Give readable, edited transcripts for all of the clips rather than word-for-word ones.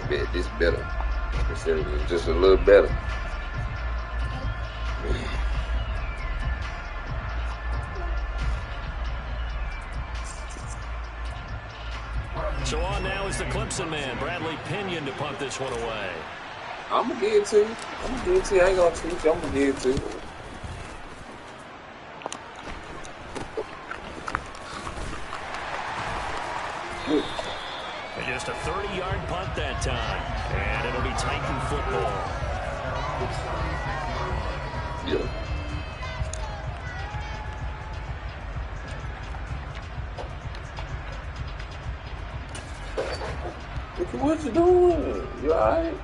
bet this better. Just a little better. So on now is the Clemson man, Bradley Pinion, to punt this one away. I'm going to give it to you. I ain't going to teach you. I'm going to give it to you. And just a 30-yard punt that time. And it'll be Titan football. Yeah. What you doing? You alright?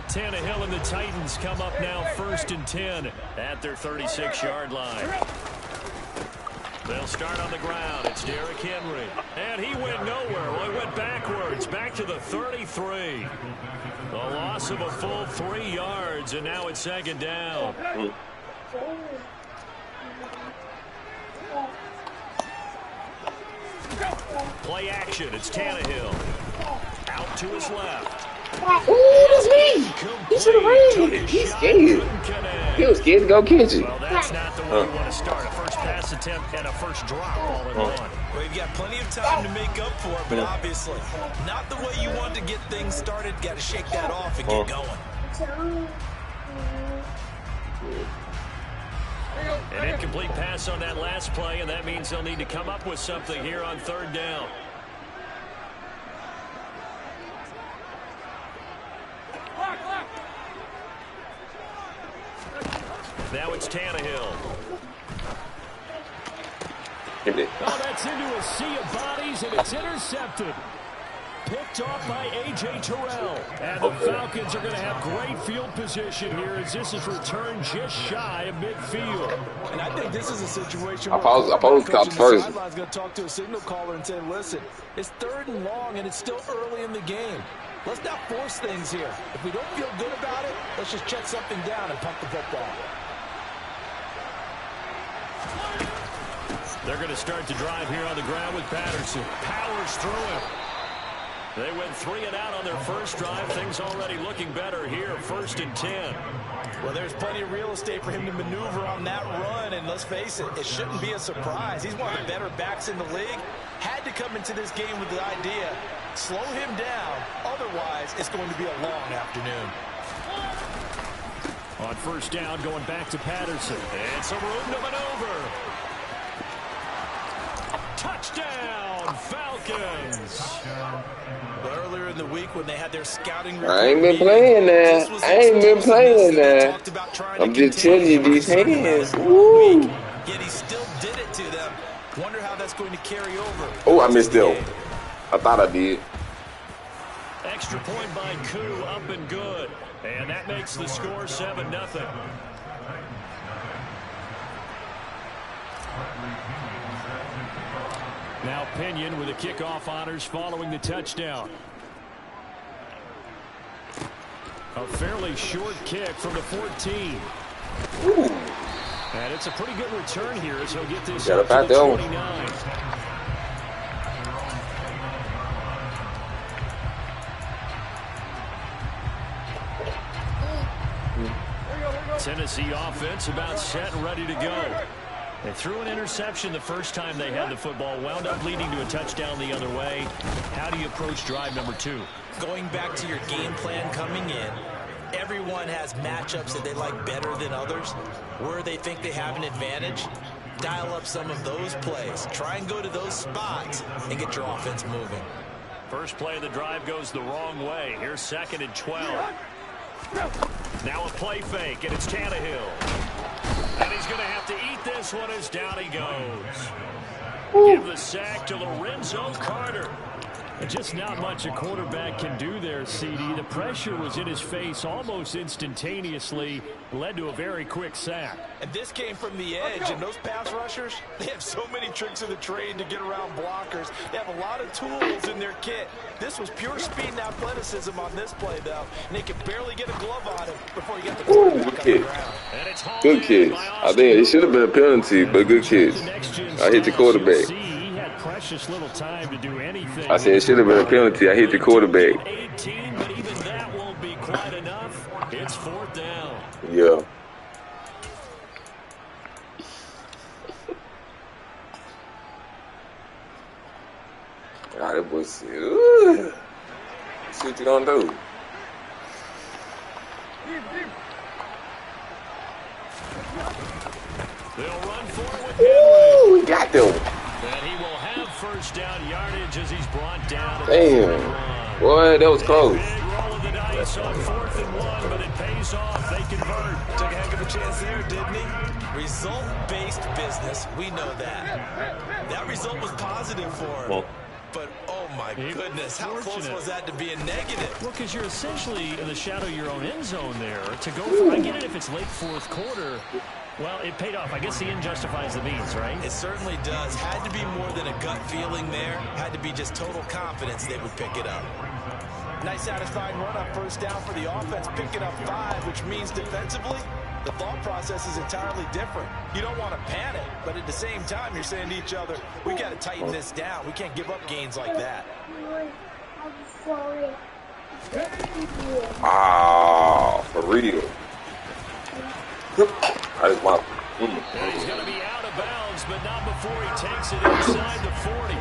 Tannehill and the Titans come up now 1st and 10 at their 36-yard line. They'll start on the ground. It's Derrick Henry. And he went nowhere. Well, he went backwards, back to the 33. A loss of a full 3 yards, and now it's 2nd down. Play action. It's Tannehill. Out to his left. Ooh, that's me. He should have ran. He's scared. He was scared to go catch it. Well, that's not the way you want to start. A first pass attempt and a first drop all in one. Well, you've got plenty of time to make up for it, but obviously not the way you want to get things started. Got to shake that off and get going. An incomplete pass on that last play, and that means they'll need to come up with something here on 3rd down. Now it's Tannehill. Oh, that's into a sea of bodies, and it's intercepted. Picked off by A.J. Terrell. And the Falcons are going to have great field position here as this is returned just shy of midfield. And I think this is a situation where the sideline is going to talk to a signal caller and say, listen, it's 3rd and long, and it's still early in the game. Let's not force things here. If we don't feel good about it, let's just check something down and punt the football. They're going to start to drive here on the ground with Patterson. Powers through him. They went 3 and out on their first drive. Things already looking better here. 1st and 10. Well, there's plenty of real estate for him to maneuver on that run. And let's face it, it shouldn't be a surprise. He's one of the better backs in the league. Had to come into this game with the idea, slow him down. Otherwise, it's going to be a long afternoon. On 1st down, going back to Patterson. It's a room to maneuver. Touchdown, Falcons. Earlier in the week when they had their scouting report, I ain't been playing that. I'm just telling you these hands. Woo. Yet he still did it to them. Wonder how that's going to carry over. Oh, I missed them. I thought I did. Extra point by Koo, up and good. And that makes the score 7-0. Now Pinion with the kickoff honors following the touchdown. A fairly short kick from the 14. Ooh. And it's a pretty good return here as he'll get this up up to the 29. Tennessee offense about set and ready to go. They threw an interception the first time they had the football, wound up leading to a touchdown the other way. How do you approach drive number 2? Going back to your game plan coming in, everyone has matchups that they like better than others, where they think they have an advantage. Dial up some of those plays. Try and go to those spots and get your offense moving. First play of the drive goes the wrong way. Here's 2nd and 12. Now a play fake, and it's Tannehill. And he's going to have to eat this one as down he goes. Give the sack to Lorenzo Carter. Just not much a quarterback can do there, CD. The pressure was in his face almost instantaneously, led to a very quick sack. And this came from the edge, and those pass rushers, they have so many tricks of the trade to get around blockers. They have a lot of tools in their kit. This was pure speed and athleticism on this play, though, and they could barely get a glove on him before he got the quarterback on the ground. Good kids. I think it should have been a penalty, but good kids. I hit the quarterback. He had precious little time to do anything. I said it should have been a penalty. I hit the quarterback. 18, but even that won't be quite enough. It's 4th down. Yeah. God, that boy said, ooh. See what you gonna do. They'll run for it with Henry. Ooh, we got them. And he will have first down yardage as he's brought down. Damn. Boy, that was close. Big roll of the dice on 4th and 1, but it pays off. They convert. Took a heck of a chance there, didn't he? Result-based business. We know that. That result was positive for him. But, oh, my goodness, how close was that to being negative? Well, because you're essentially in the shadow of your own end zone there. To go for, I get it if it's late 4th quarter. Well, it paid off. I guess the end justifies the means, right? It certainly does. Had to be more than a gut feeling there. Had to be just total confidence they would pick it up. Nice satisfying run on first down for the offense, picking up 5, which means defensively, the thought process is entirely different. You don't want to panic, but at the same time, you're saying to each other, we got to tighten this down. We can't give up gains like that. Ah, for real. That is my. He's going to be out of bounds, but not before he takes it inside the 40.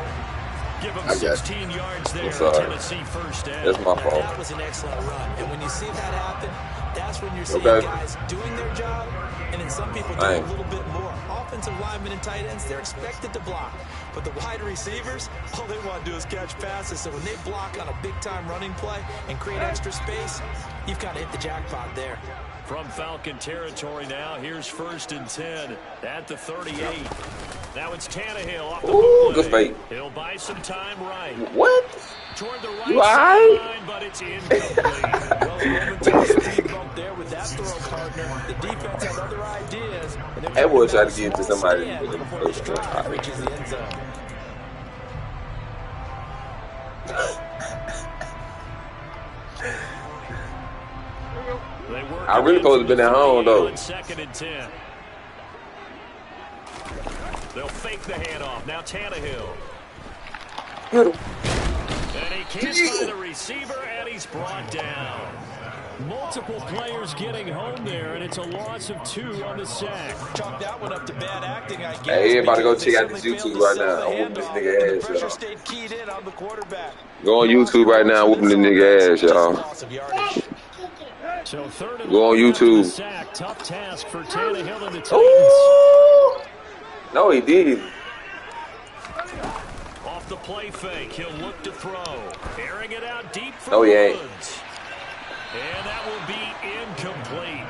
Give him 16 yards there. Tennessee first down. That's my fault. That was an excellent run. And when you see that happen, that's when you're seeing guys doing their job, and then some people do a little bit more. Offensive linemen and tight ends, they're expected to block. But the wide receivers, all they want to do is catch passes. So when they block on a big-time running play and create extra space, you've kind of hit the jackpot there. From Falcon territory now, here's 1st and 10 at the 38. Now it's Tannehill off the good fake. He'll buy some time right. What? Toward the right You alright? sideline, but it's incomplete. Well, a momentary speed bump there with that throw partner. The defense had other ideas. That boy tried to get it to somebody. Before the strike reaches the end zone. I really supposed to have been at home, though. 2nd and 10. They'll fake the handoff. Now Tannehill. And he can't find the receiver, and he's brought down. Multiple players getting home there, and it's a loss of 2 on the sack. Chalk that one up to bad acting, I guess. Hey, everybody go check out this YouTube right now. I'm whooping this nigga ass, Pressure y'all. stayed keyed in on the quarterback. Go on YouTube right now, whooping this nigga ass, y'all. So 3rd and Go on YouTube. Sack. Tough task for Tannehill and the Titans. Ooh. No, he did. Off the play fake, he'll look to throw. Airing it out deep for No, he ain't. Woods. And that will be incomplete.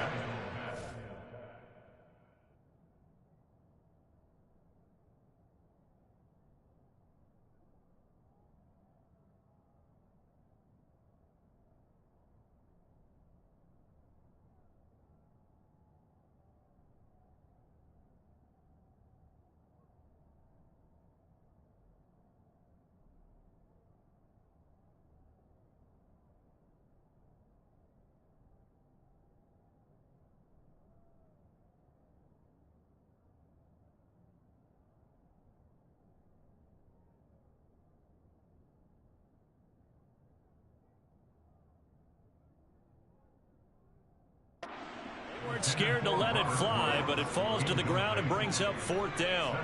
Scared to let it fly, but it falls to the ground and brings up 4th down.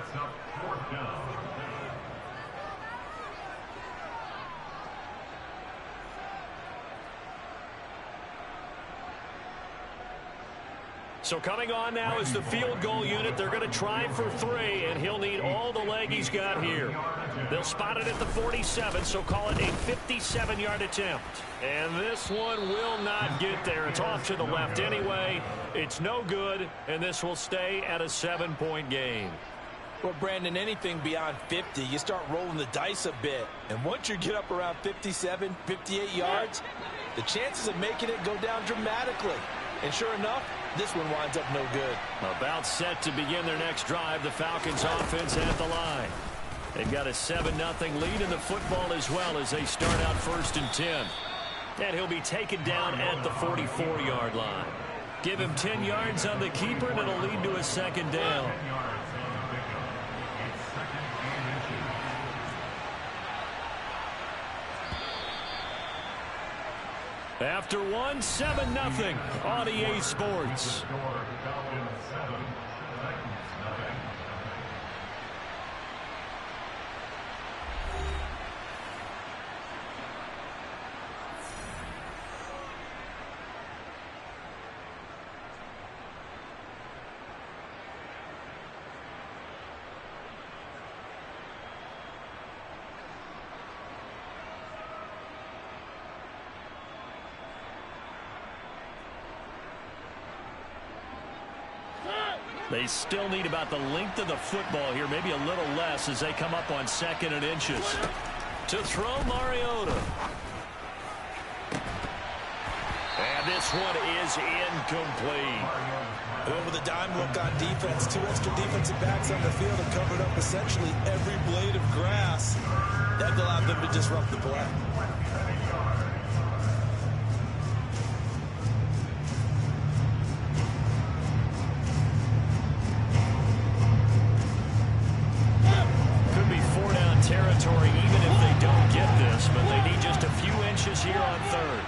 So coming on now is the field goal unit. They're going to try for 3, and he'll need all the leg he's got here. They'll spot it at the 47, so call it a 57-yard attempt. And this one will not get there. It's off to the left anyway. It's no good, and this will stay at a 7-point game. Well, Brandon, anything beyond 50, you start rolling the dice a bit. And once you get up around 57, 58 yards, the chances of making it go down dramatically. And sure enough, this one winds up no good. About set to begin their next drive, the Falcons offense at the line. They've got a 7-0 lead in the football as well as they start out 1st and 10. And he'll be taken down at the 44-yard line. Give him 10 yards on the keeper, and it'll lead to a 2nd down. After one, 7-0 on EA Sports. They still need about the length of the football here, maybe a little less as they come up on 2nd and inches. To throw, Mariota. And this one is incomplete. Over the dime look on defense. 2 extra defensive backs on the field and covered up essentially every blade of grass. That allowed them to disrupt the play. Territory even if they don't get this, but they need just a few inches here on 3rd.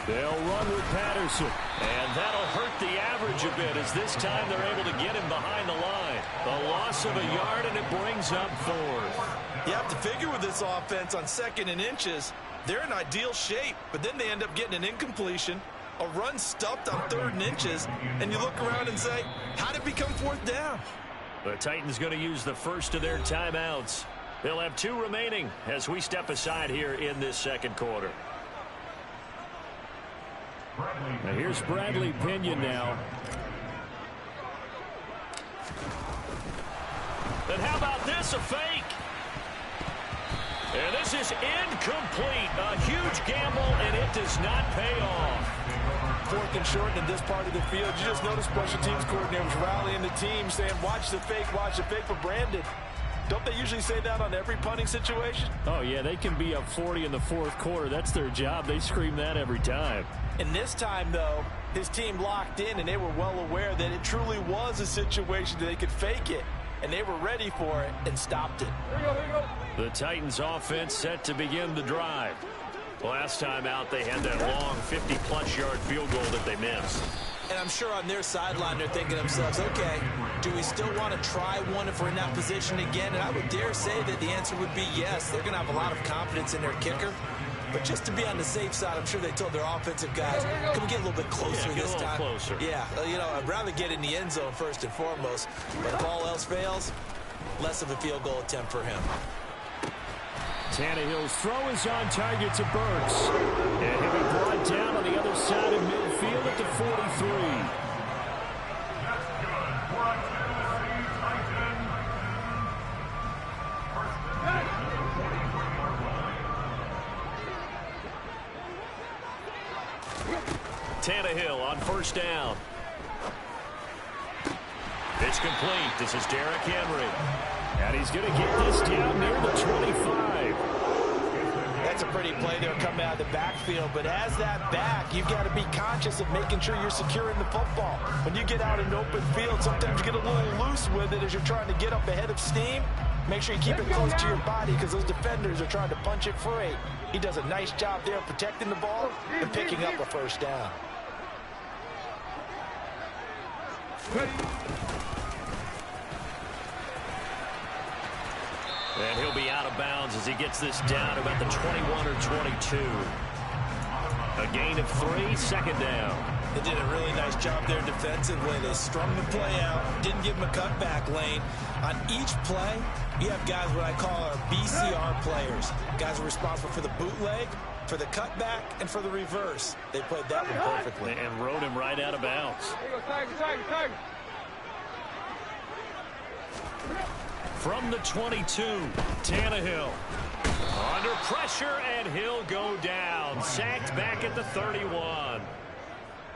They'll run with Patterson, and that'll hurt the average a bit as this time they're able to get him behind the line. The loss of a yard, and it brings up 4th. You have to figure with this offense on 2nd and inches, they're in ideal shape, but then they end up getting an incompletion, a run stuffed on 3rd and inches, and you look around and say, how did it become 4th down? The Titans going to use the first of their timeouts. They'll have 2 remaining as we step aside here in this 2nd quarter. Now here's Bradley Pinion now. And how about this, a fake? And this is incomplete. A huge gamble, and it does not pay off. 4th and short in this part of the field. You just noticed special teams coordinators rallying the team saying, watch the fake for Brandon. Don't they usually say that on every punting situation? Oh, yeah, they can be up 40 in the 4th quarter. That's their job. They scream that every time. And this time, though, his team locked in, and they were well aware that it truly was a situation that they could fake it. And they were ready for it and stopped it. Here you go. The Titans offense set to begin the drive. Last time out, they had that long 50-plus yard field goal that they missed. And I'm sure on their sideline, they're thinking to themselves, okay, do we still want to try one if we're in that position again? And I would dare say that the answer would be yes. They're going to have a lot of confidence in their kicker. But just to be on the safe side, I'm sure they told their offensive guys, can we get a little bit closer this time? Closer. Yeah, you know, I'd rather get in the end zone first and foremost. But if all else fails, less of a field goal attempt for him. Tannehill's throw is on target to Burks. And he'll be brought down on the other side of midfield at the 43. Tannehill on 1st down. It's complete. This is Derrick Henry. And he's going to get this down near the 25. That's a pretty play there coming out of the backfield. But as that back, you've got to be conscious of making sure you're securing the football. When you get out in open field, sometimes you get a little loose with it as you're trying to get up ahead of steam. Make sure you keep it close to your body because those defenders are trying to punch it free. He does a nice job there protecting the ball and picking up a 1st down. And he'll be out of bounds as he gets this down to about the 21 or 22. A gain of 3, 2nd down. They did a really nice job there defensively. They strung the play out, didn't give him a cutback lane. On each play, you have guys what I call our BCR players. Guys who are responsible for the bootleg, for the cutback, and for the reverse. They played that one perfectly. And rode him right out of bounds. From the 22, Tannehill. Under pressure, and he'll go down. Sacked back at the 31.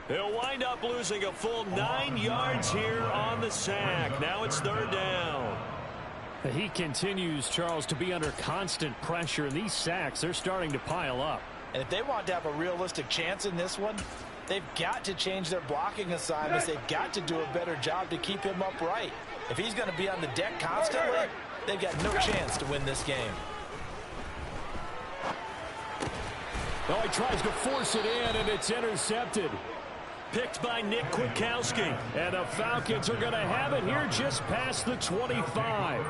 He'll wind up losing a full 9 yards here on the sack. Now it's 3rd down. He continues, Charles, to be under constant pressure. And these sacks, they're starting to pile up. And if they want to have a realistic chance in this one, they've got to change their blocking assignments. They've got to do a better job to keep him upright. If he's going to be on the deck constantly, they've got no chance to win this game. Oh, he tries to force it in, and it's intercepted. Picked by Nick Kwiatkowski. And the Falcons are going to have it here just past the 25.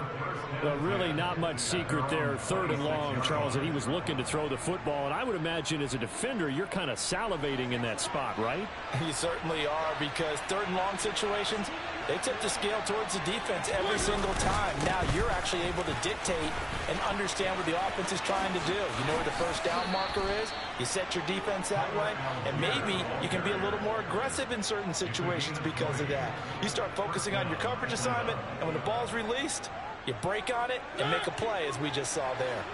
Well, really not much secret there. 3rd and long, Charles, that he was looking to throw the football. And I would imagine as a defender, you're kind of salivating in that spot, right? You certainly are, because 3rd and long situations, they tip the scale towards the defense every single time. Now you're actually able to dictate and understand what the offense is trying to do. You know where the first down marker is. You set your defense that way, and maybe you can be a little more aggressive in certain situations because of that. You start focusing on your coverage assignment, and when the ball's released, you break on it and make a play, as we just saw there.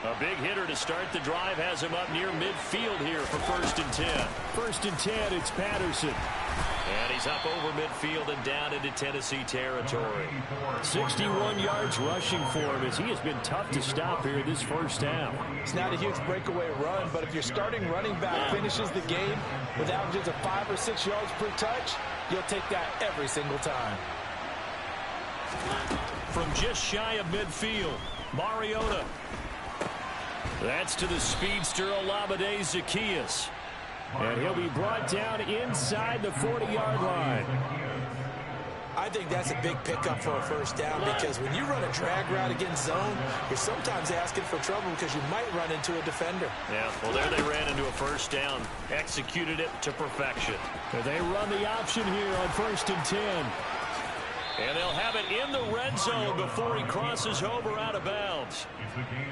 A big hitter to start the drive has him up near midfield here for 1st and 10. 1st and 10, it's Patterson. And he's up over midfield and down into Tennessee territory. 61 yards rushing for him, as he has been tough to stop here this first half. It's not a huge breakaway run, but if your starting running back finishes the game with averages of 5 or 6 yards per touch, you'll take that every single time. From just shy of midfield, Mariota. That's to the speedster Olamide Zaccheaus. And he'll be brought down inside the 40-yard line. I think that's a big pickup for a first down, because when you run a drag route against zone, you're sometimes asking for trouble because you might run into a defender. Yeah, well, there they ran into a first down. Executed it to perfection. And they run the option here on 1st and 10. And they'll have it in the red zone before he crosses over out of bounds.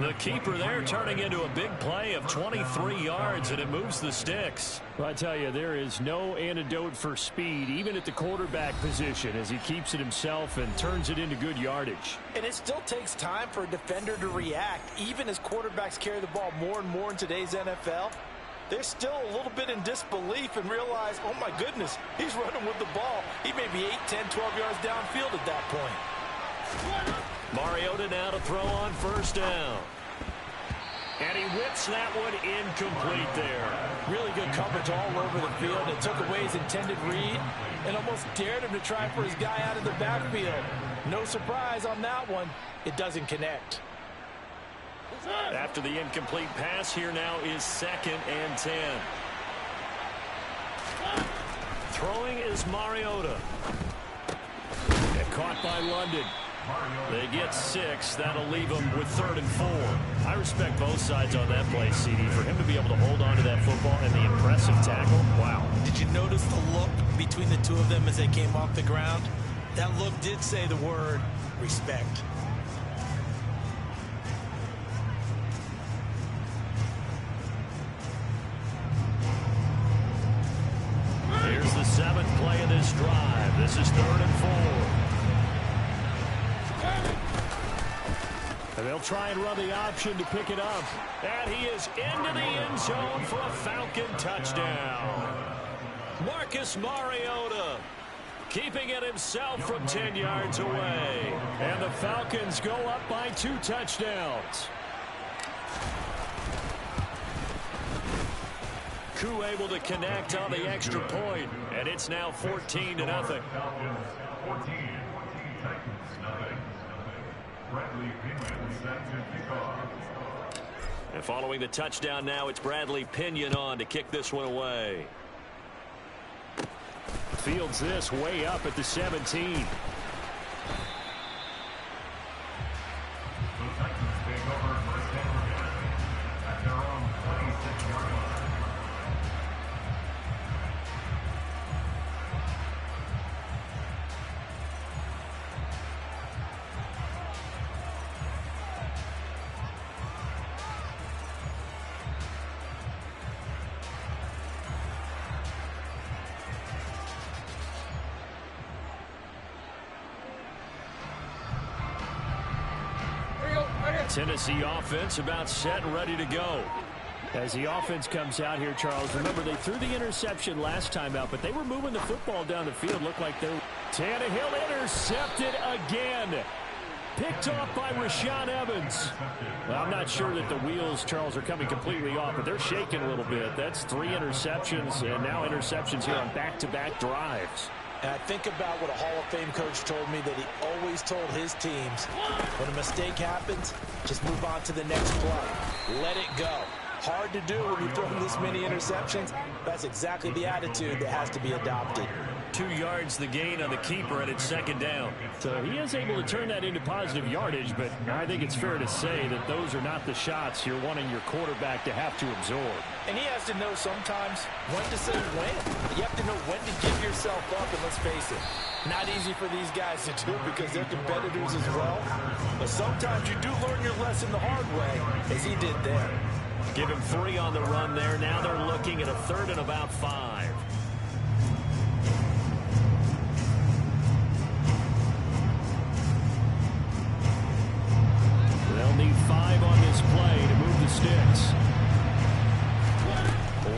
The keeper there turning into a big play of 23 yards, and it moves the sticks. Well, I tell you, there is no antidote for speed, even at the quarterback position, as he keeps it himself and turns it into good yardage. And it still takes time for a defender to react, even as quarterbacks carry the ball more and more in today's NFL. They're still a little bit in disbelief and realize, oh my goodness, he's running with the ball. He may be 8, 10, 12 yards downfield at that point. Mariota now to throw on 1st down. And he whips that one incomplete there. Really good coverage all over the field. It took away his intended read and almost dared him to try for his guy out of the backfield. No surprise on that one. It doesn't connect. After the incomplete pass, here now is 2nd and 10. Throwing is Mariota. And caught by London. They get 6. That'll leave them with 3rd and 4. I respect both sides on that play, CD. For him to be able to hold on to that football and the impressive tackle, wow. Did you notice the look between the two of them as they came off the ground? That look did say the word respect. Here's the 7th play of this drive. This is 3rd and 4. And they'll try and run the option to pick it up. And he is into the end zone for a Falcon touchdown. Marcus Mariota keeping it himself from 10 yards away. And the Falcons go up by 2 touchdowns. Koo able to connect on the extra point, and it's now 14-0. And following the touchdown now, it's Bradley Pinion on to kick this one away. Fields this way up at the 17. Tennessee offense about set and ready to go. As the offense comes out here, Charles, remember they threw the interception last time out, but they were moving the football down the field. Looked like they were. Tannehill intercepted again. Picked off by Rashaan Evans. Well, I'm not sure that the wheels, Charles, are coming completely off, but they're shaking a little bit. That's 3 interceptions, and now interceptions here on back-to-back drives. And I think about what a Hall of Fame coach told me that he always told his teams, when a mistake happens, just move on to the next play. Let it go. Hard to do when you throw this many interceptions. That's exactly the attitude that has to be adopted. 2 yards the gain on the keeper, and it's second down. So he is able to turn that into positive yardage, but I think it's fair to say that those are not the shots you're wanting your quarterback to have to absorb. And he has to know sometimes when to say when. You have to know when to give yourself up, and let's face it, not easy for these guys to do because they're competitors as well. But sometimes you do learn your lesson the hard way, as he did there. Give him 3 on the run there. Now they're looking at a 3rd and about 5. They'll need 5 on this play to move the sticks.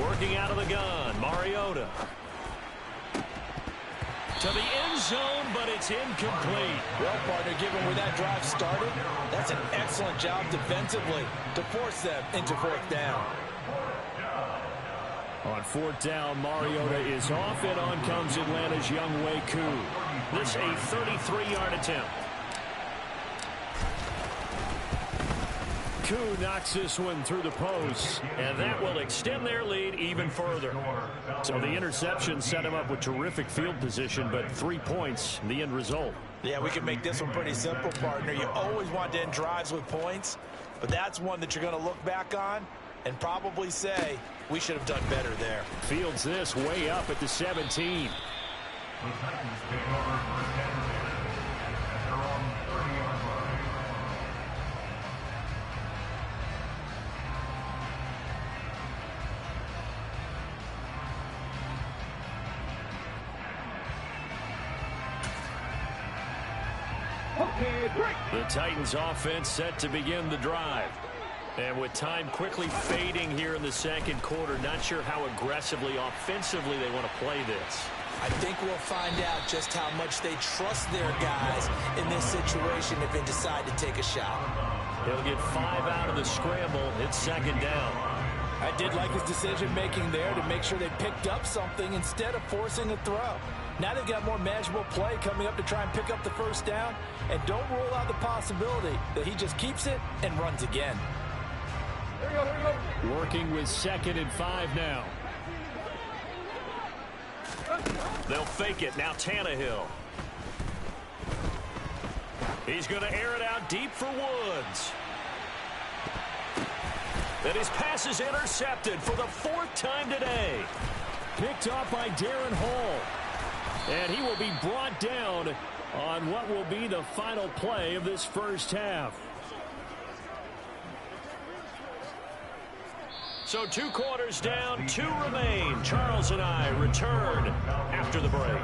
Working out of the gun, Mariota. To the end zone, but it's incomplete. Well, partner, given where that drive started, that's an excellent job defensively to force them into 4th down. On 4th down, Mariota is off, and on comes Atlanta's Younghoe Koo. This a 33-yard attempt. Koo knocks this one through the post, and that will extend their lead even further. So the interception set him up with terrific field position, but 3 points, the end result. Yeah, we can make this one pretty simple, partner. You always want to end drives with points, but that's one that you're going to look back on and probably say, we should have done better there. Fields this way up at the 17. The Titans offense set to begin the drive. And with time quickly fading here in the second quarter, not sure how aggressively, offensively they want to play this. I think we'll find out just how much they trust their guys in this situation if they decide to take a shot. He'll get 5 out of the scramble. It's second down. I did like his decision-making there to make sure they picked up something instead of forcing a throw. Now they've got more manageable play coming up to try and pick up the first down. And don't rule out the possibility that he just keeps it and runs again. Working with 2nd and 5 now. They'll fake it. Now Tannehill. He's going to air it out deep for Woods. And his pass is intercepted for the 4th time today. Picked off by Darren Hall. And he will be brought down on what will be the final play of this first half. So 2 quarters down, 2 remain. Charles and I return after the break.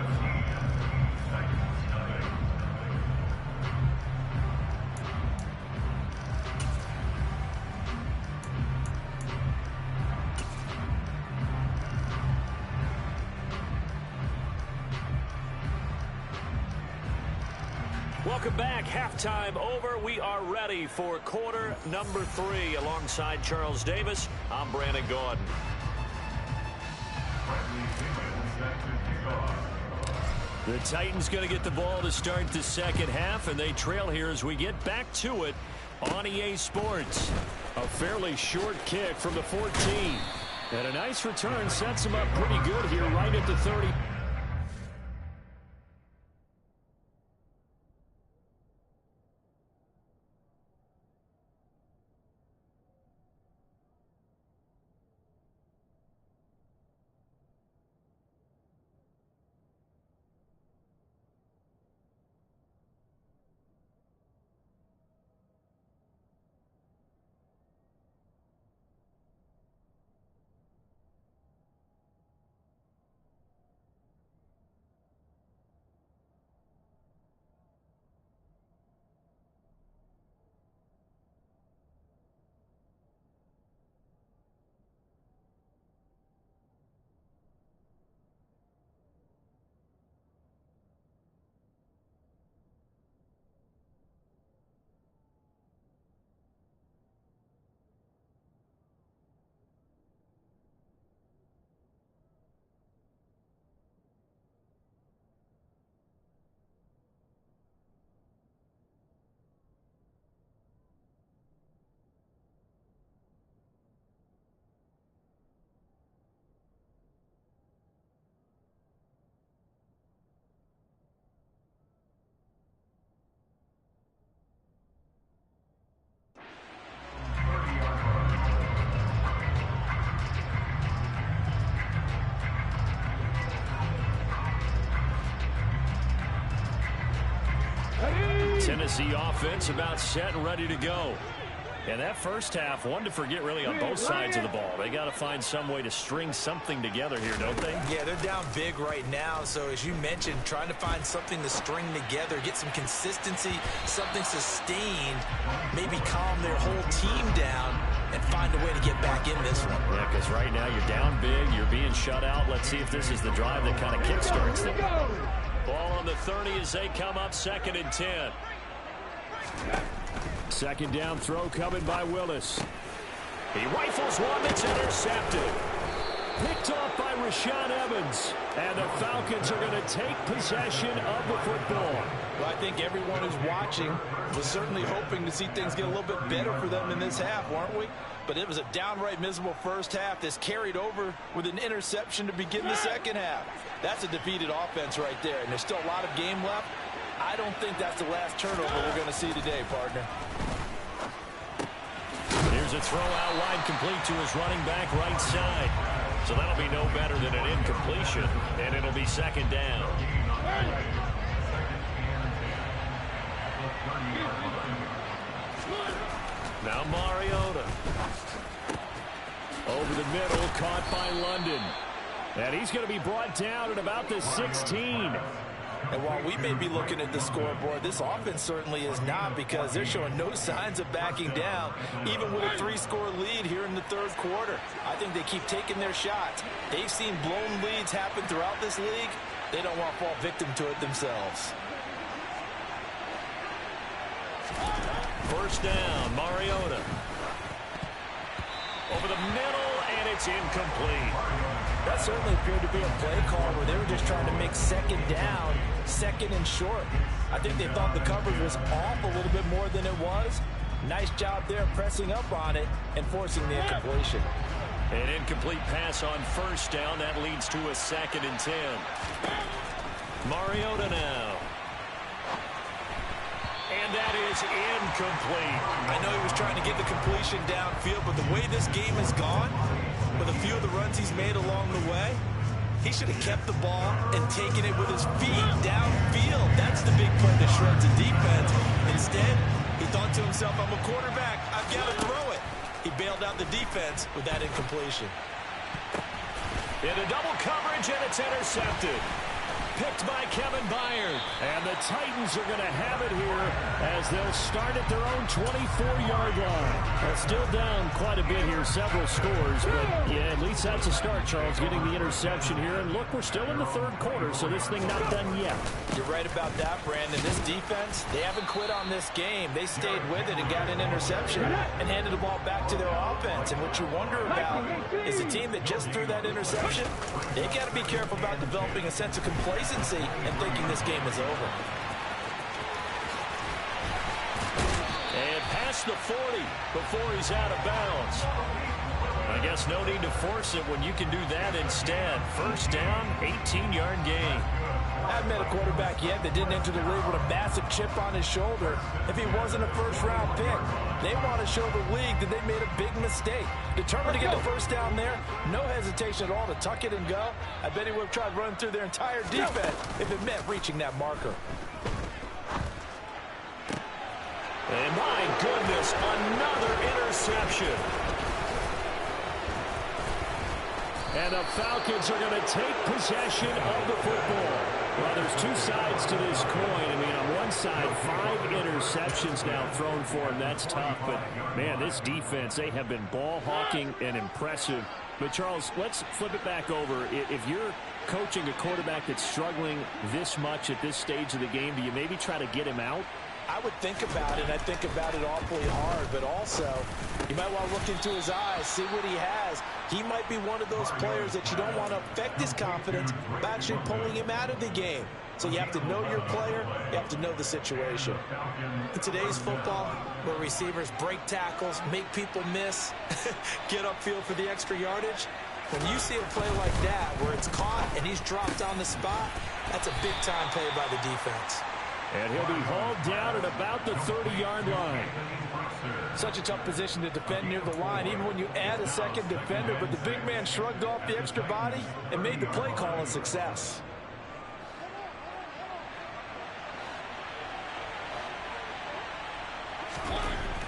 Welcome back. Halftime over. We are ready for quarter number 3. Alongside Charles Davis, I'm Brandon Gaudin. The Titans going to get the ball to start the second half, and they trail here as we get back to it on EA Sports. A fairly short kick from the 14. And a nice return sets him up pretty good here right at the 30. Tennessee offense about set and ready to go. And that first half, one to forget really on both sides of the ball. They got to find some way to string something together here, don't they? Yeah, they're down big right now. So as you mentioned, trying to find something to string together, get some consistency, something sustained, maybe calm their whole team down and find a way to get back in this one. Yeah, because right now you're down big, you're being shut out. Let's see if this is the drive that kind of kickstarts them. Ball on the 30 as they come up 2nd and 10. Second down throw coming by Willis. He rifles one that's intercepted. Picked off by Rashaan Evans. And the Falcons are going to take possession of the football. Well, I think everyone who's watching was certainly hoping to see things get a little bit better for them in this half, weren't we? But it was a downright miserable first half. This carried over with an interception to begin the second half. That's a defeated offense right there, and there's still a lot of game left. I don't think that's the last turnover we're going to see today, partner. Here's a throw out wide, complete to his running back right side. So that'll be no better than an incompletion, and it'll be 2nd down. Now Mariota. Over the middle, caught by London. And he's going to be brought down at about the 16. And while we may be looking at the scoreboard, this offense certainly is not, because they're showing no signs of backing down, even with a 3-score lead here in the third quarter. I think they keep taking their shots. They've seen blown leads happen throughout this league. They don't want to fall victim to it themselves. First down, Mariota. Over the middle, and it's incomplete. That certainly appeared to be a play call where they were just trying to make second down, second and short. I think they thought the coverage was off a little bit more than it was. Nice job there pressing up on it and forcing the incompletion. An incomplete pass on first down. That leads to a 2nd and 10. Mariota now. And that is incomplete. I know he was trying to get the completion downfield, but the way this game has gone, with a few of the runs he's made along the way, he should have kept the ball and taken it with his feet downfield. That's the big play that shreds the defense. Instead, he thought to himself, I'm a quarterback, I've got to throw it. He bailed out the defense with that incompletion. Into double coverage, and it's intercepted. Picked by Kevin Byard. And the Titans are going to have it here as they'll start at their own 24-yard line. Well, still down quite a bit here, several scores. But, yeah, at least that's a start, Charles, getting the interception here. And, look, we're still in the third quarter, so this thing not done yet. You're right about that, Brandon. This defense, they haven't quit on this game. They stayed with it and got an interception and handed the ball back to their offense. And what you wonder about is the team that just threw that interception, they've got to be careful about developing a sense of complacency and thinking this game is over. And past the 40 before he's out of bounds. I guess no need to force it when you can do that instead. First down, 18-yard gain. I haven't met a quarterback yet that didn't enter the league with a massive chip on his shoulder if he wasn't a first-round pick. They want to show the league that they made a big mistake. Determined to get the first down there, no hesitation at all to tuck it and go. I bet he would have tried running through their entire defense if it meant reaching that marker. And my goodness, another interception. And the Falcons are going to take possession of the football. Well, there's two sides to this coin. I mean, on one side, 5 interceptions now thrown for him. That's tough. But, man, this defense, they have been ball hawking and impressive. But, Charles, let's flip it back over. If you're coaching a quarterback that's struggling this much at this stage of the game, do you maybe try to get him out? I would think about it. I think about it awfully hard, but also you might want to look into his eyes, see what he has. He might be one of those players that you don't want to affect his confidence by actually pulling him out of the game. So you have to know your player. You have to know the situation. In today's football, where receivers break tackles, make people miss, get upfield for the extra yardage, when you see a play like that where it's caught and he's dropped on the spot, that's a big-time play by the defense. And he'll be hauled down at about the 30-yard line. Such a tough position to defend near the line, even when you add a second defender. But the big man shrugged off the extra body and made the play call a success.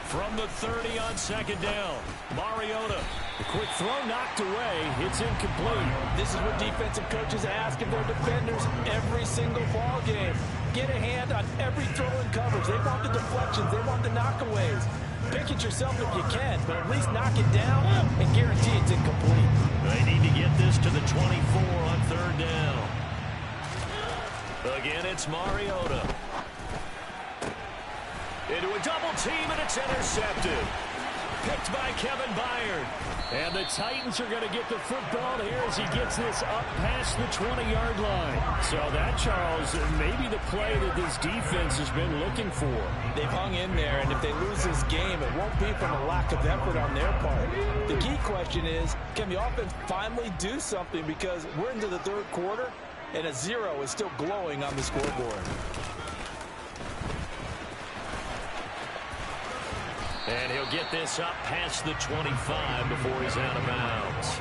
From the 30 on second down, Mariota. The quick throw knocked away. It's incomplete. This is what defensive coaches ask of their defenders every single ball game. Get a hand on every throw and coverage. They want the deflections. They want the knockaways. Pick it yourself if you can, but at least knock it down and guarantee it's incomplete. They need to get this to the 24 on third down. Again, it's Mariota. Into a double team, and it's intercepted. Picked by Kevin Byard. And the Titans are going to get the football here as he gets this up past the 20-yard line. So that, Charles, may be the play that this defense has been looking for. They've hung in there, and if they lose this game, it won't be from a lack of effort on their part. The key question is, can the offense finally do something? Because we're into the third quarter, and a 0 is still glowing on the scoreboard. And he'll get this up past the 25 before he's out of bounds.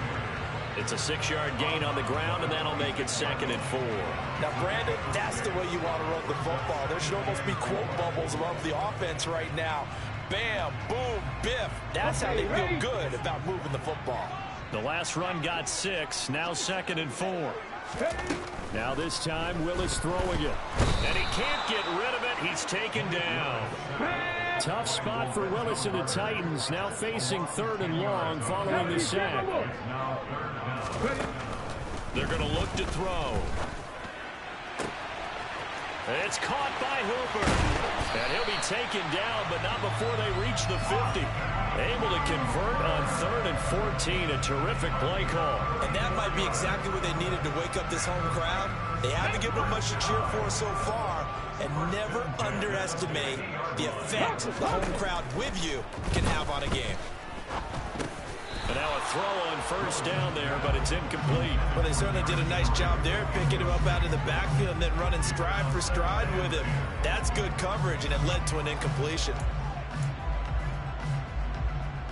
It's a 6-yard gain on the ground, and that'll make it 2nd and 4. Now, Brandon, that's the way you want to run the football. There should almost be quote bubbles above the offense right now. Bam, boom, biff. That's how they feel good about moving the football. The last run got 6, now 2nd and 4. Now this time, Willis throwing it. And he can't get rid of it. He's taken down. Tough spot for Willis and the Titans, now facing 3rd and long following the sack. They're going to look to throw. It's caught by Hooper. And he'll be taken down, but not before they reach the 50. Able to convert on 3rd and 14. A terrific play call. And that might be exactly what they needed to wake up this home crowd. They haven't given them much to cheer for so far. And never underestimate the effect the home crowd with you can have on a game. And now a throw on 1st down there, but it's incomplete. Well, they certainly did a nice job there, picking him up out of the backfield and then running stride for stride with him. That's good coverage, and it led to an incompletion.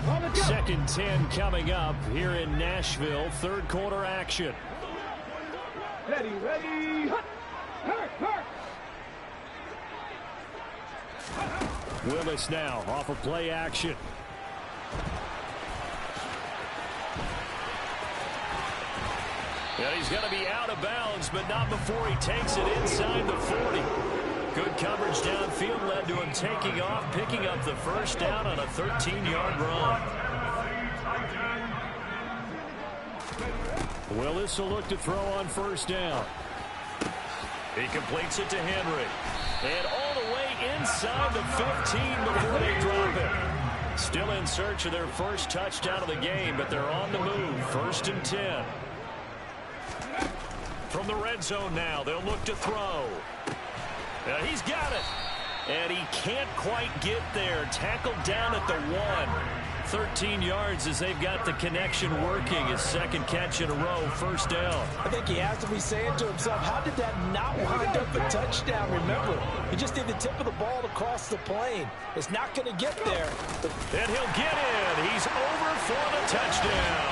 2nd 10 coming up here in Nashville. 3rd quarter action. Ready. Willis now off of play action. And he's going to be out of bounds, but not before he takes it inside the 40. Good coverage downfield led to him taking off, picking up the 1st down on a 13-yard run. Willis will look to throw on 1st down. He completes it to Henry. And all the way inside the 15 before they drop it. Still in search of their 1st touchdown of the game, but they're on the move. 1st and 10. From the red zone now, they'll look to throw. He's got it. And he can't quite get there. Tackled down at the 1. 13 yards as they've got the connection working. His 2nd catch in a row, 1st down. I think he has to be saying to himself, how did that not wind up a touchdown? Remember, he just did the tip of the ball across the plane. It's not going to get there. And he'll get in. He's over for the touchdown.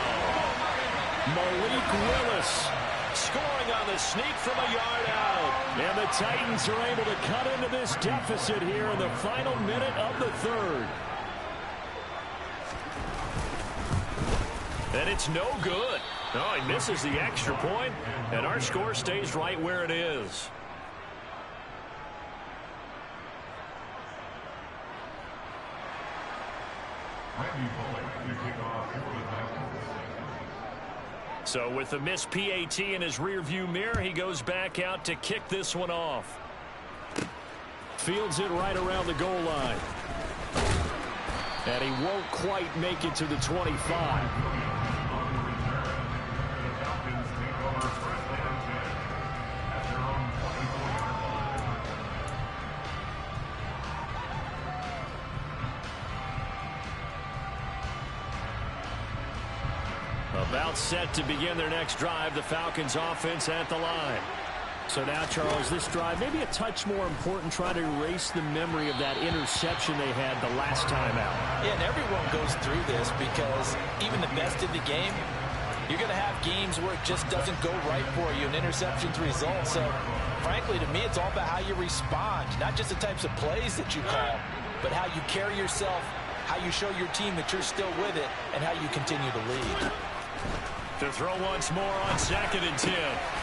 Malik Willis scoring on the sneak from a yard out. And the Titans are able to cut into this deficit here in the final minute of the 3rd. And it's no good. Oh, he misses the extra point, and our score stays right where it is. So with the missed PAT in his rearview mirror, he goes back out to kick this one off. Fields it right around the goal line. And he won't quite make it to the 25. About set to begin their next drive, the Falcons offense at the line. So now, Charles, this drive maybe a touch more important, trying to erase the memory of that interception they had the last time out. Yeah, and everyone goes through this because even the best in the game, you're going to have games where it just doesn't go right for you, and interceptions result. So, frankly, to me, it's all about how you respond, not just the types of plays that you call. but how you carry yourself, how you show your team that you're still with it, and how you continue to lead. To throw once more on 2nd and 10.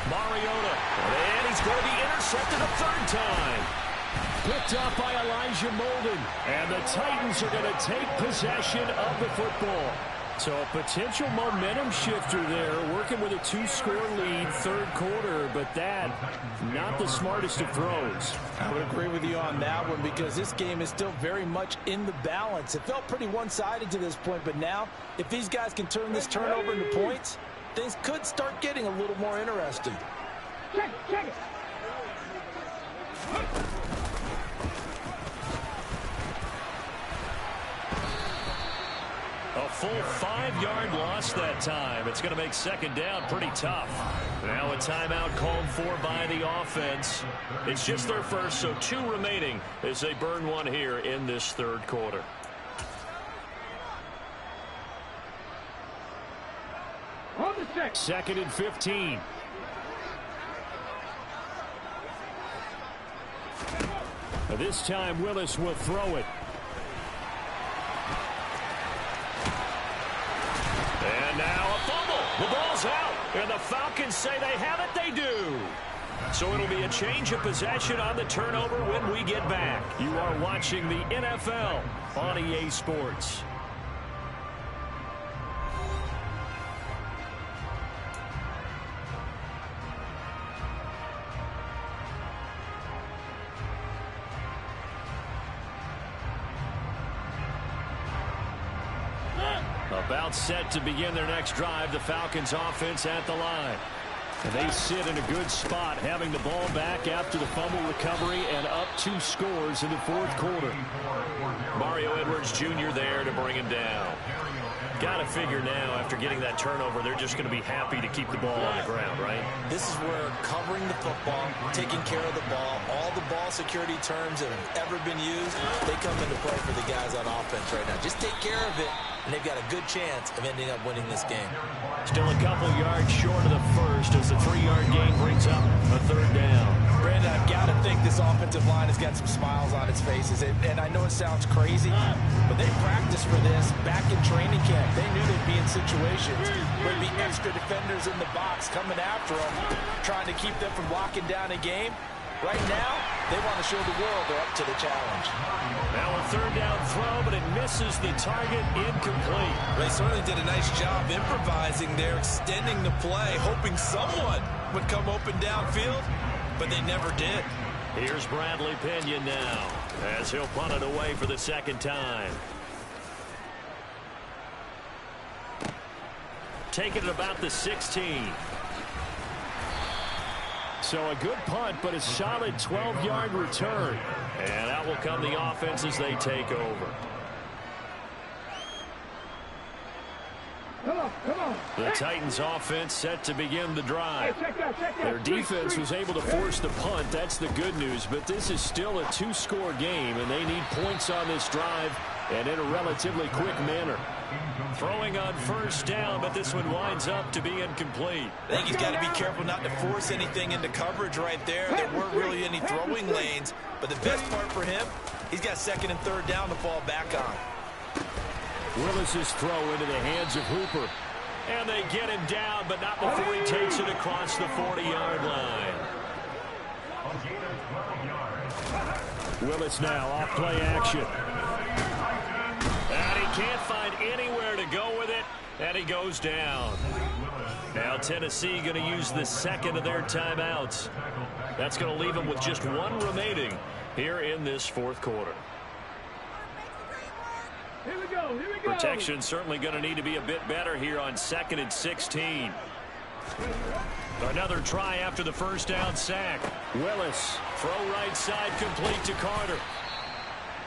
Mariota. And he's going to be intercepted a third time. Picked off by Elijah Molden. And the Titans are going to take possession of the football. So a potential momentum shifter there, working with a 2-score lead, third quarter, but that, not the smartest of throws. I would agree with you on that one because this game is still very much in the balance. It felt pretty one-sided to this point, but now, if these guys can turn this turnover into points, things could start getting a little more interesting. Check it. A full 5-yard loss that time. It's going to make 2nd down pretty tough. Now a timeout called for by the offense. It's just their first, so 2 remaining as they burn one here in this third quarter. On the 2nd and 15. This time Willis will throw it. And now a fumble. The ball's out. And the Falcons say they have it. They do. So it'll be a change of possession on the turnover when we get back. You are watching the NFL on EA Sports. About set to begin their next drive. The Falcons offense at the line. And they sit in a good spot, having the ball back after the fumble recovery and up 2 scores in the fourth quarter. Mario Edwards Jr. there to bring him down. Got to figure now, after getting that turnover, they're just going to be happy to keep the ball on the ground, right? This is where covering the football, taking care of the ball, all the ball security terms that have ever been used, they come into play for the guys on offense right now. Just take care of it, and they've got a good chance of ending up winning this game. Still a couple yards short of the first as the 3-yard gain brings up a third down. Brandon, I've got to think this offensive line has got some smiles on its faces. And I know it sounds crazy, but they practiced for this back in training camp. They knew they'd be in situations where there'd be extra defenders in the box coming after them, trying to keep them from locking down a game. Right now, they want to show the world they're up to the challenge. Now a third down throw, but it misses the target, incomplete. They certainly did a nice job improvising there, extending the play, hoping someone would come open downfield, but they never did. Here's Bradley Pinion now, as he'll punt it away for the second time. Taking it about the 16. So a good punt, but a solid 12-yard return. And out will come the offense as they take over. Come on. The Titans offense set to begin the drive. Check that. Their defense was able to force the punt. That's the good news. But this is still a 2-score game, and they need points on this drive and in a relatively quick manner. Throwing on first down, but this one winds up to be incomplete. I think he's got to be careful not to force anything into coverage right there. There weren't really any throwing lanes, but the best part for him, he's got 2nd and 3rd down to fall back on. Willis's throw into the hands of Hooper. And they get him down, but not before he takes it across the 40-yard line. Willis now off play action. And he can't find anywhere to go with it, and he goes down. Now Tennessee going to use the second of their timeouts. That's going to leave them with just one remaining here in this fourth quarter. Here we go. Protection certainly going to need to be a bit better here on 2nd and 16. Another try after the first down sack. Willis. Throw right side complete to Carter.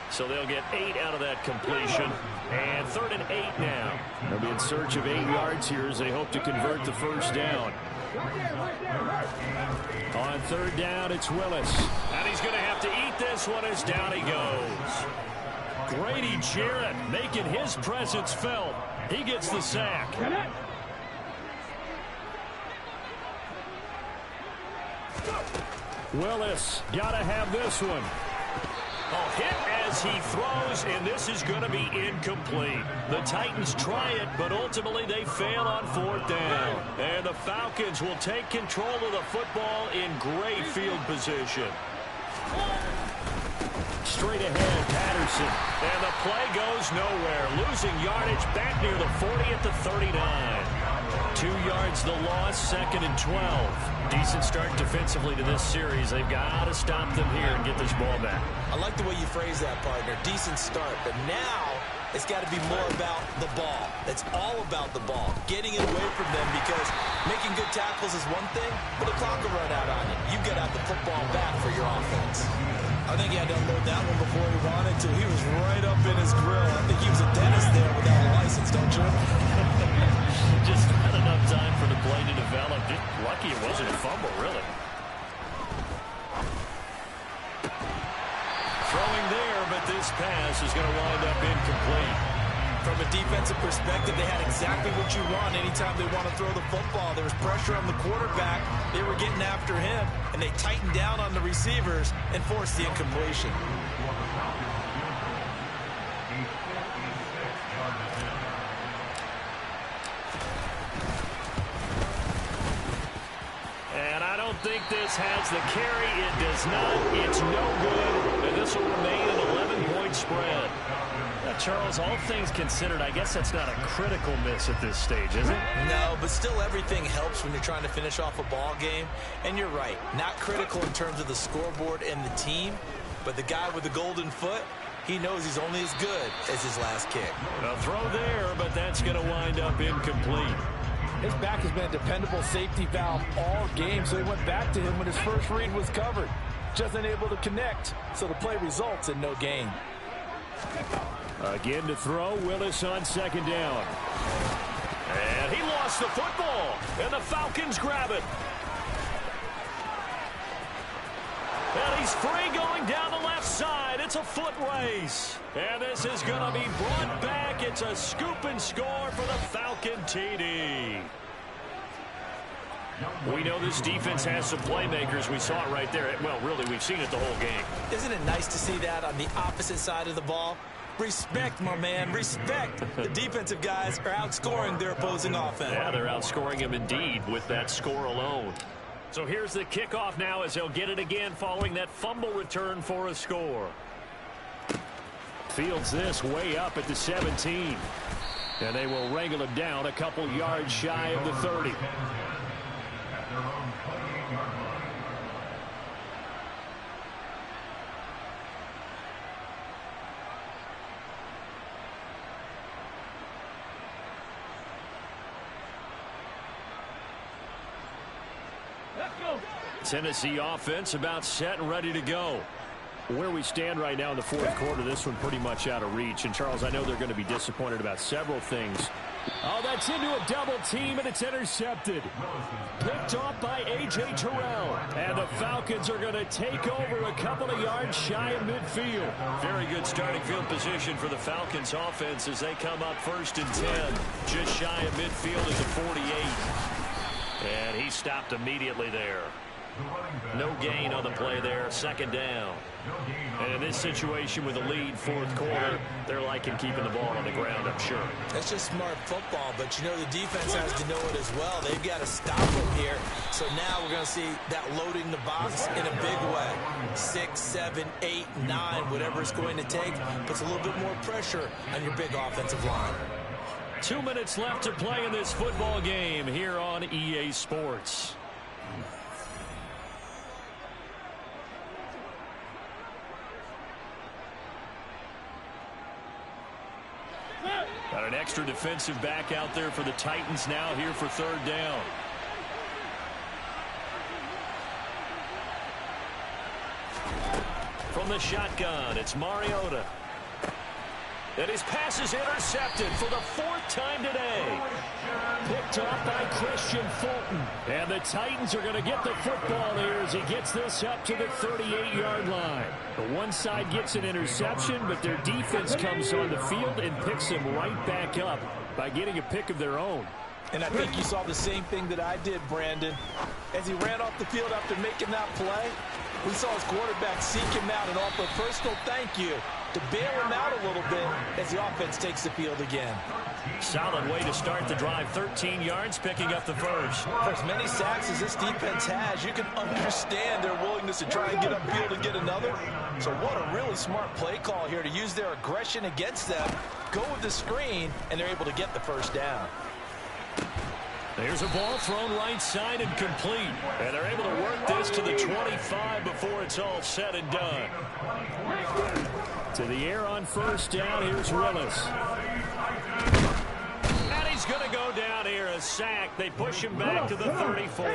So they'll get 8 out of that completion. And 3rd and 8 now. They'll be in search of 8 yards here as they hope to convert the first down. On 3rd down, it's Willis. And he's going to have to eat this one as down he goes. Grady Jarrett making his presence felt. He gets the sack. Willis got to have this one. Oh, hit as he throws, and this is going to be incomplete. The Titans try it, but ultimately they fail on 4th down. And the Falcons will take control of the football in great field position. Straight ahead, Patterson. And the play goes nowhere. Losing yardage back near the 40 at the 39. 2 yards the loss, 2nd and 12. Decent start defensively to this series. They've got to stop them here and get this ball back. I like the way you phrase that, partner. Decent start, but now it's got to be more about the ball. It's all about the ball. Getting it away from them, because making good tackles is one thing, but the clock will run out on you. You get out the football back for your offense. I think he had to unload that one before he wanted to. He was right up in his grill. I think he was a dentist there without a license, don't you? Just not enough time for the play to develop. Just lucky it wasn't a fumble, really. Throwing there, but this pass is going to wind up incomplete. From a defensive perspective, they had exactly what you want anytime they want to throw the football. There was pressure on the quarterback. They were getting after him, and they tightened down on the receivers and forced the incompletion. And I don't think this has the carry. It does not. It's no good. And this will remain an 11-point spread. Charles, all things considered, I guess that's not a critical miss at this stage, is it? No, but still everything helps when you're trying to finish off a ball game. And you're right, not critical in terms of the scoreboard and the team, but the guy with the golden foot, he knows he's only as good as his last kick. A throw there, but that's going to wind up incomplete. His back has been a dependable safety valve all game, so he went back to him when his first read was covered. Just unable to connect, so the play results in no gain. Again to throw, Willis on 2nd down. And he lost the football, and the Falcons grab it. And he's free going down the left side. It's a foot race. And this is going to be brought back. It's a scoop and score for the Falcon TD. We know this defense has some playmakers. We saw it right there. Well, really, we've seen it the whole game. Isn't it nice to see that on the opposite side of the ball? Respect, my man, respect. The defensive guys are outscoring their opposing offense. Yeah, they're outscoring him indeed with that score alone. So here's the kickoff now as they'll get it again following that fumble return for a score. Fields this way up at the 17. And they will wrangle him down a couple yards shy of the 30. Tennessee offense about set and ready to go. Where we stand right now in the 4th quarter, this one pretty much out of reach. And, Charles, I know they're going to be disappointed about several things. Oh, that's into a double team, and it's intercepted. Picked off by A.J. Terrell. And the Falcons are going to take over a couple of yards shy of midfield. Very good starting field position for the Falcons offense as they come up 1st and 10. Just shy of midfield is a 48. And he stopped immediately there. No gain on the play there, 2nd down. And in this situation with a lead 4th quarter, they're liking keeping the ball on the ground, I'm sure. That's just smart football, but you know the defense has to know it as well. They've got to stop them here. So now we're going to see that loading the box in a big way. 6, 7, 8, 9, whatever it's going to take, puts a little bit more pressure on your big offensive line. 2 minutes left to play in this football game here on EA Sports. Got an extra defensive back out there for the Titans now here for 3rd down. From the shotgun, it's Mariota. And his pass is intercepted for the 4th time today. Picked off by Christian Fulton. And the Titans are going to get the football here as he gets this up to the 38-yard line. The one side gets an interception, but their defense comes on the field and picks them right back up by getting a pick of their own. And I think you saw the same thing that I did, Brandon. As he ran off the field after making that play, We saw his quarterback seek him out and offer a personal thank you to bail him out a little bit as the offense takes the field again. Solid way to start the drive. 13 yards, picking up the first. For as many sacks as this defense has, you can understand their willingness to try and get upfield and get another. So what a really smart play call here to use their aggression against them, go with the screen, and they're able to get the first down. There's a ball thrown right side and complete. And they're able to work this to the 25 before it's all said and done. To the air on first down. Here's Willis. And he's going to go down here. A sack. They push him back to the 34.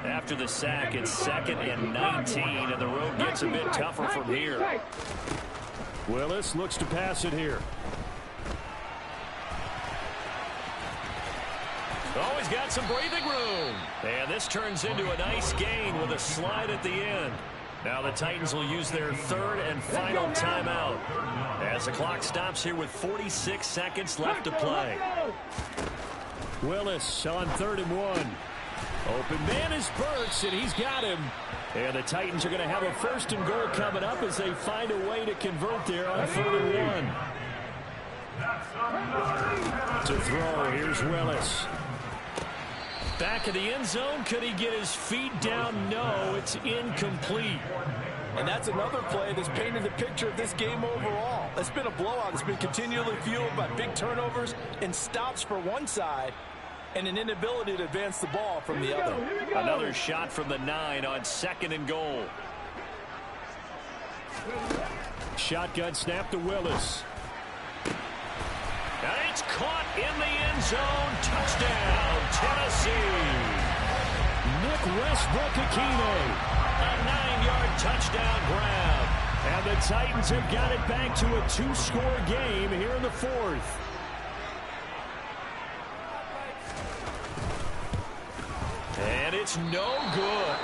After the sack, it's 2nd and 19. And the road gets a bit tougher from here. Willis looks to pass it here. Oh, he's got some breathing room. And this turns into a nice gain with a slide at the end. Now the Titans will use their 3rd and final timeout as the clock stops here with 46 seconds left to play. Willis on 3rd and 1. Open man is Burks, and he's got him. And the Titans are going to have a 1st and goal coming up as they find a way to convert there on 3rd and 1. To throw, here's Willis. Back of the end zone. Could he get his feet down? No, it's incomplete. And that's another play that's painted the picture of this game overall. It's been a blowout. It's been continually fueled by big turnovers and stops for one side and an inability to advance the ball from the other. Another shot from the 9 on 2nd and goal. Shotgun snap to Willis. And it's caught in the end zone. Touchdown, Tennessee. Nick Westbrook-Akine. A 9-yard touchdown grab. And the Titans have got it back to a 2-score game here in the 4th. And it's no good.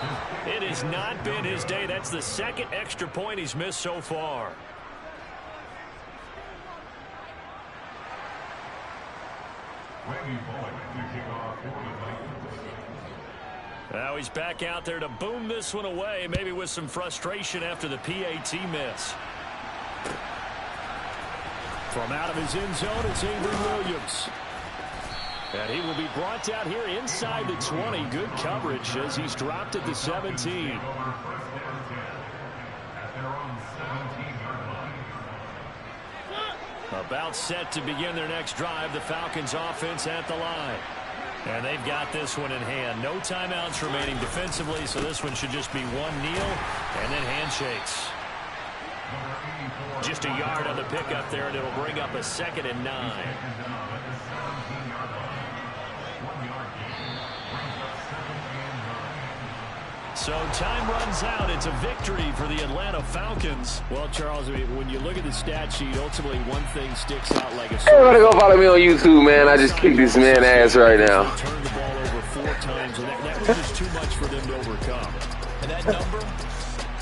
It has not been his day. That's the 2nd extra point he's missed so far. Now he's back out there to boom this one away, maybe with some frustration after the PAT miss. From out of his end zone, it's Avery Williams. And he will be brought down here inside the 20. Good coverage as he's dropped at the 17. About set to begin their next drive. The Falcons offense at the line. And they've got this one in hand. No timeouts remaining defensively, so this one should just be one kneel and then handshakes. Just a yard on the pickup there, and it'll bring up a 2nd and 9. So time runs out. It's a victory for the Atlanta Falcons. Well, Charles, I mean, when you look at the stat sheet, ultimately one thing sticks out like a... Everybody go follow me on YouTube, man. I just kicked this man's ass right now. Turned the ball over 4 times, and that was just too much for them to overcome. And that number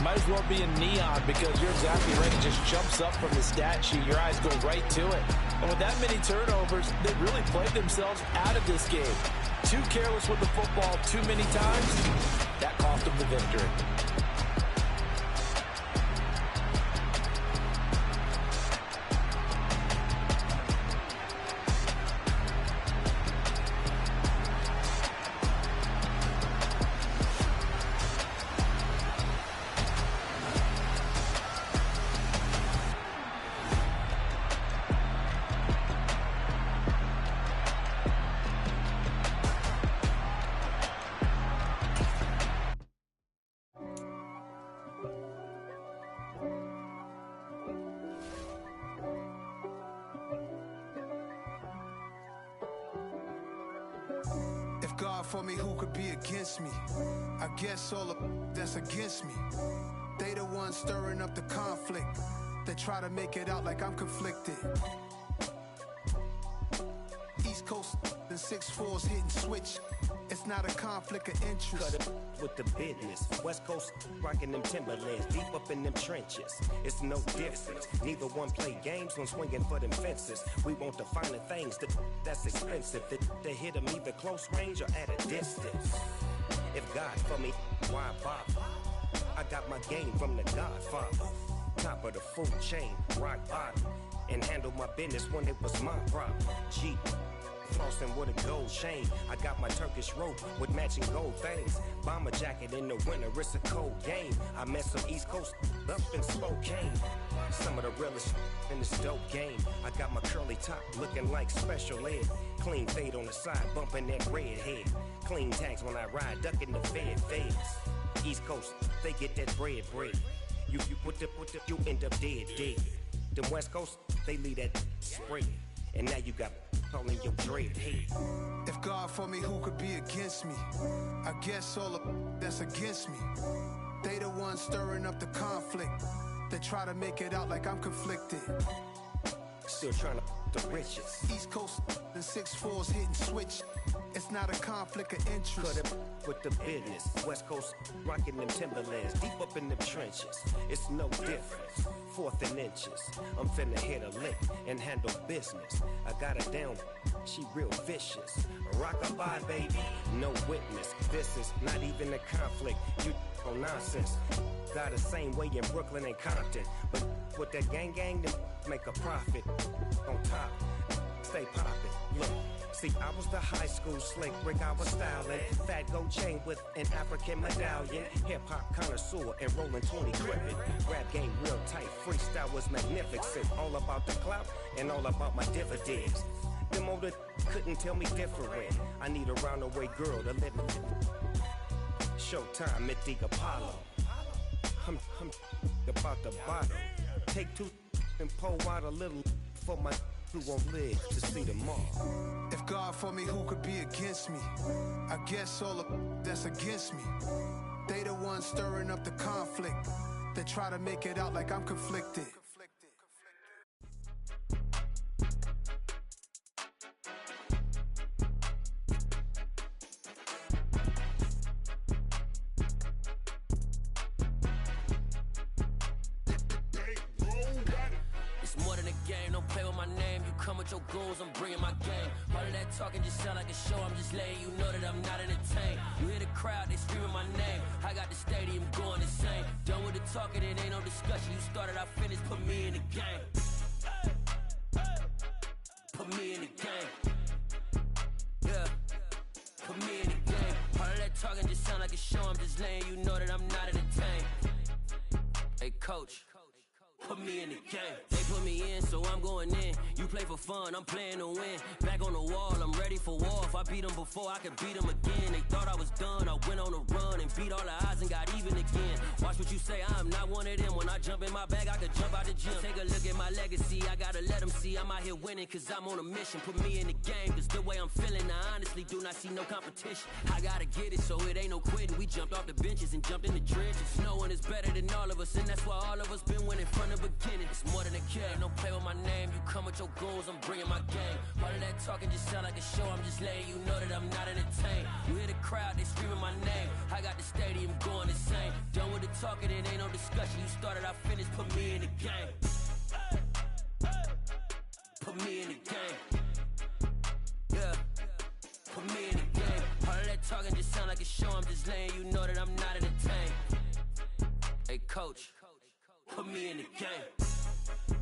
might as well be in neon because you're exactly right. It just jumps up from the stat sheet. Your eyes go right to it. And with that many turnovers, they really played themselves out of this game. Too careless with the football too many times. That cost them the victory. God for me, who could be against me? I guess all of that's against me. They the ones stirring up the conflict. They try to make it out like I'm conflicted. East Coast and 6'4s hitting switch. It's not a conflict of interest. Cut it with the business. West Coast rocking them Timberlands, deep up in them trenches. It's no difference. Neither one play games when swinging for them fences. We want the finer things that's expensive. They hit them either close range or at a distance. If God for me, why bother? I got my game from the Godfather. Top of the food chain, rock bottom. And handle my business when it was my problem. Jeep, flossing with a gold chain. I got my Turkish rope with matching gold things. Bomber jacket in the winter, it's a cold game. I met some East Coast up in Spokane. Some of the realest in this dope game. I got my curly top looking like special ed. Clean fade on the side, bumping that red head. Clean tags when I ride, ducking the feds. East Coast, they get that bread. You put the, you end up dead. Them West Coast, they leave that spread. And now you got all in your dread head. If God for me, who could be against me? I guess all of that's against me. They the ones stirring up the conflict. They try to make it out like I'm conflicted. Still trying to the riches. East Coast and 6'4s hitting switch. It's not a conflict of interest. Cut it with the business. West Coast rocking them Timberlands. Deep up in them trenches. It's no difference. 4th and inches. I'm finna hit a lick and handle business. I got her down. She real vicious. Rockabye, baby. No witness. This is not even a conflict. You on nonsense. Got the same way in Brooklyn and Compton. But with that gang, then make a profit. On top, stay poppin'. Look, see, I was the high school slick Rick, I was styling. Fat gold chain with an African medallion. Hip-hop connoisseur and rolling 20 gripping. Rap game real tight, freestyle was magnificent. All about the clout and all about my dividends. Them older couldn't tell me different. I need a roundaway girl to live in. Showtime at the Apollo. I'm about the bottle. Take 2 and pour out a little for my who won't live to see tomorrow. If God for me, who could be against me? I guess all of that's against me. They the ones stirring up the conflict. They try to make it out like I'm conflicted. Your goals, I'm bringing my game. All of that talking just sound like a show. I'm just letting you know that I'm not entertained. You hear the crowd, they screaming my name. I got the stadium going insane. Done with the talking, it ain't no discussion. You started, I finished, put me in the game. Put me in the game. Yeah, put me in the game. All of that talking just sound like a show. I'm just letting you know that I'm not entertained. Hey, coach. Put me in the game. They put me in, so I'm going in. You play for fun, I'm playing to win. Back on the wall, I'm ready for war. If I beat them before, I could beat them again. They thought I was done, I went on a run and beat all the odds and got even again. Watch what you say, I'm not one of them. When I jump in my bag, I could jump out the gym. Take a look at my legacy, I gotta let them see I'm out here winning, cause I'm on a mission. Put me in the game, cause the way I'm feeling, I honestly do not see no competition. I gotta get it, so it ain't no quitting. We jumped off the benches and jumped in the trenches. No one is better than all of us, and that's why all of us been winning from the beginning. It's more than a game, don't play with my name. You come with your goals, I'm bringing my game. All of that talking just sound like a show. I'm just letting you know that I'm not entertained. You hear the crowd, they screaming my name. I got the stadium going insane. Done with the talking, it ain't no discussion. You started, I finished, put me in the game. Put me in the game. Yeah, put me in the game. All of that talking just sound like a show. I'm just letting you know that I'm not entertained. Hey, coach. Put me in the game.